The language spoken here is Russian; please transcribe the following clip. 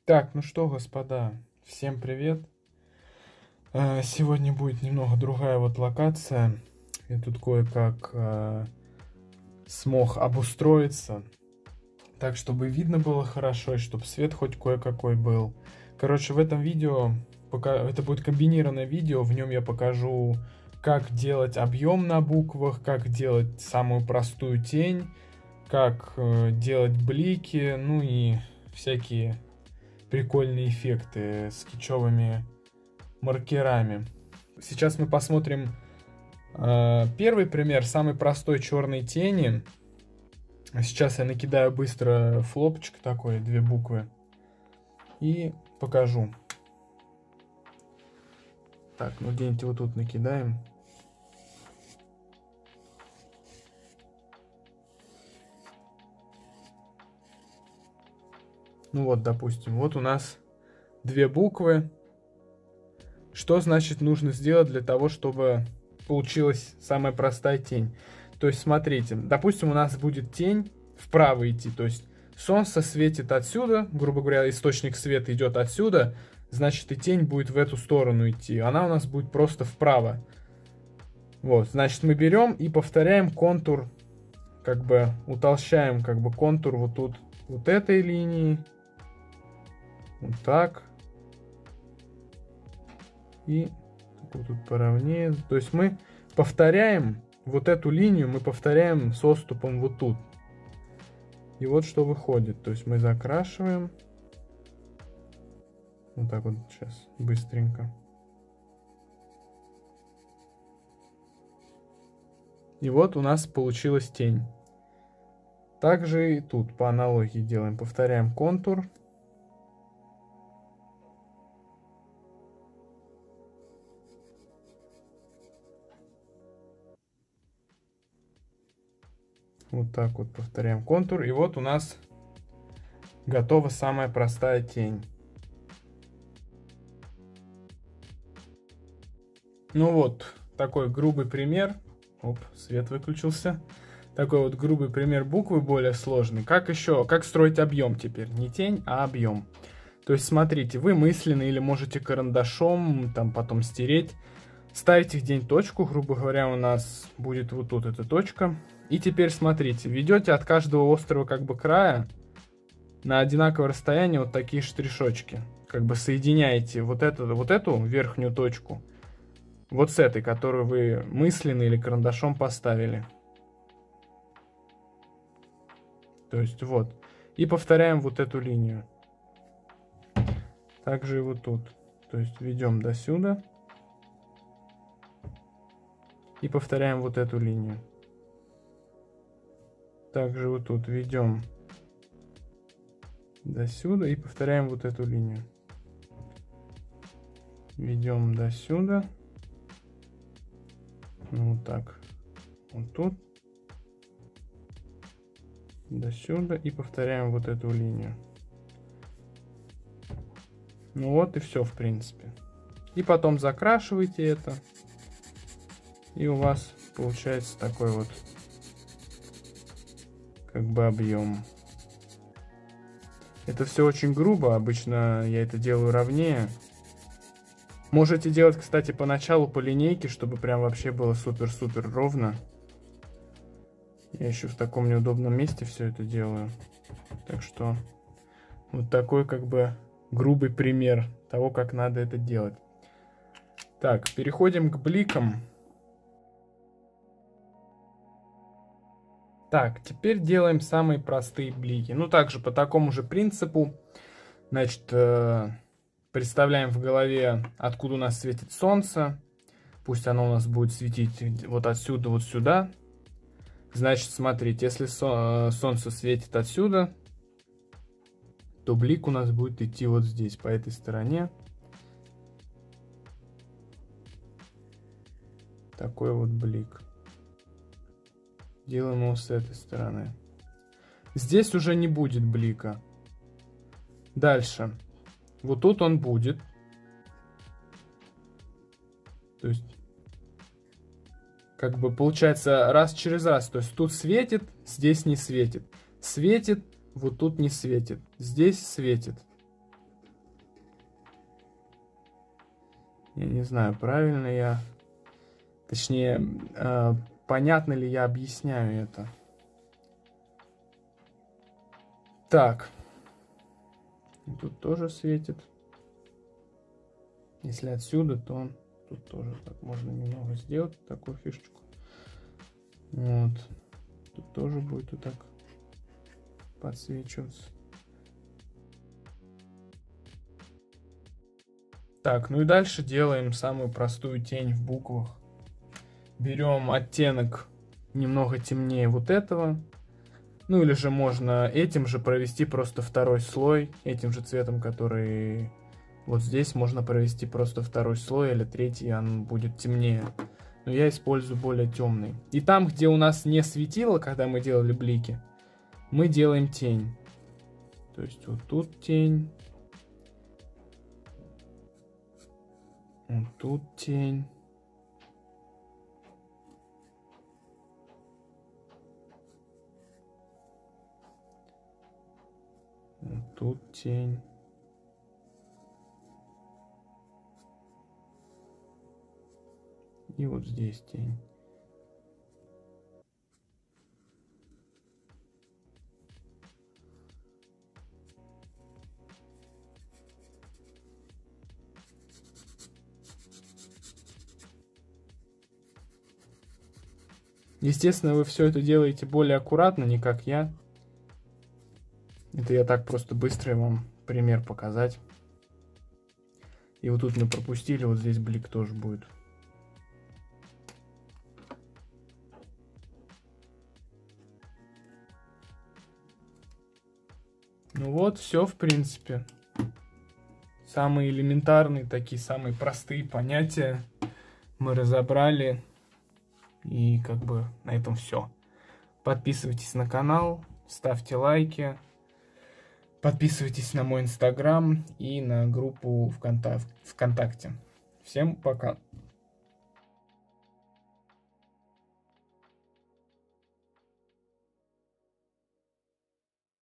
Так, ну что, господа, всем привет. Сегодня будет немного другая вот локация. Я тут кое-как смог обустроиться, так, чтобы видно было хорошо, и чтобы свет хоть кое-какой был. Короче, в этом видео, это будет комбинированное видео, в нем я покажу, как делать объем на буквах, как делать самую простую тень, как делать блики, ну и всякие прикольные эффекты с кичевыми маркерами. Сейчас мы посмотрим первый пример самой простой черной тени. Сейчас я накидаю быстро флопчик такой, 2 буквы, и покажу. Так, ну где-нибудь вот тут накидаем. Ну вот, допустим, вот у нас 2 буквы. Что значит нужно сделать для того, чтобы получилась самая простая тень? То есть, смотрите, допустим, у нас будет тень вправо идти, то есть солнце светит отсюда, грубо говоря, источник света идет отсюда, значит и тень будет в эту сторону идти, она у нас будет просто вправо. Вот, значит, мы берем и повторяем контур, как бы утолщаем как бы контур вот тут, вот этой линии. Вот так. И вот тут поровнее. То есть мы повторяем вот эту линию, мы повторяем с отступом вот тут. И вот что выходит. То есть мы закрашиваем. Вот так вот сейчас быстренько. И вот у нас получилась тень. Также и тут по аналогии делаем. Повторяем контур. Вот так вот повторяем контур. И вот у нас готова самая простая тень. Ну вот, такой грубый пример. Оп, свет выключился. Такой вот грубый пример буквы, более сложный. Как строить объем теперь? Не тень, а объем. То есть, смотрите, вы мысленно или можете карандашом, там потом стереть. Ставите где-нибудь точку, грубо говоря, у нас будет вот тут эта точка. И теперь смотрите, ведете от каждого острого как бы края на одинаковое расстояние вот такие штришочки. Как бы соединяете вот эту верхнюю точку вот с этой, которую вы мысленно или карандашом поставили. То есть вот. И повторяем вот эту линию. Также и вот тут. То есть ведем до сюда. И повторяем вот эту линию. Также вот тут ведем до сюда и повторяем вот эту линию. Ведем до сюда. Ну, вот так. Вот тут. До сюда и повторяем вот эту линию. Ну вот и все, в принципе. И потом закрашиваете это. И у вас получается такой вот как бы объем. Это все очень грубо. Обычно я это делаю ровнее. Можете делать, кстати, поначалу по линейке, чтобы прям вообще было супер-супер ровно. Я еще в таком неудобном месте все это делаю. Так что вот такой как бы грубый пример того, как надо это делать. Так, переходим к бликам. Так, теперь делаем самые простые блики. Ну, также по такому же принципу. Значит, представляем в голове, откуда у нас светит солнце. Пусть оно у нас будет светить вот отсюда, вот сюда. Значит, смотрите, если солнце светит отсюда, то блик у нас будет идти вот здесь, по этой стороне. Такой вот блик. Делаем его с этой стороны. Здесь уже не будет блика. Дальше. Вот тут он будет. То есть, как бы получается раз через раз. То есть тут светит, здесь не светит. Светит, вот тут не светит. Здесь светит. Я не знаю, правильно я... Точнее, понятно ли я объясняю это. Так. Тут тоже светит. Если отсюда, то тут тоже так можно немного сделать, такую фишечку. Вот. Тут тоже будет вот так подсвечиваться. Так, ну и дальше делаем самую простую тень в буквах. Берем оттенок немного темнее вот этого. Ну или же можно этим же провести просто второй слой. Этим же цветом, который вот здесь, можно провести просто второй слой или третий, он будет темнее. Но я использую более темный. И там, где у нас не светило, когда мы делали блики, мы делаем тень. То есть вот тут тень. Вот тут тень. Вот тут тень. И вот здесь тень. Естественно, вы все это делаете более аккуратно, не как я. Это я так просто быстро вам пример показать. И вот тут мы пропустили, вот здесь блик тоже будет. Ну вот, все в принципе. Самые элементарные, такие самые простые понятия мы разобрали. И как бы на этом все. Подписывайтесь на канал, ставьте лайки. Подписывайтесь на мой инстаграм и на группу ВКонтакте. Всем пока.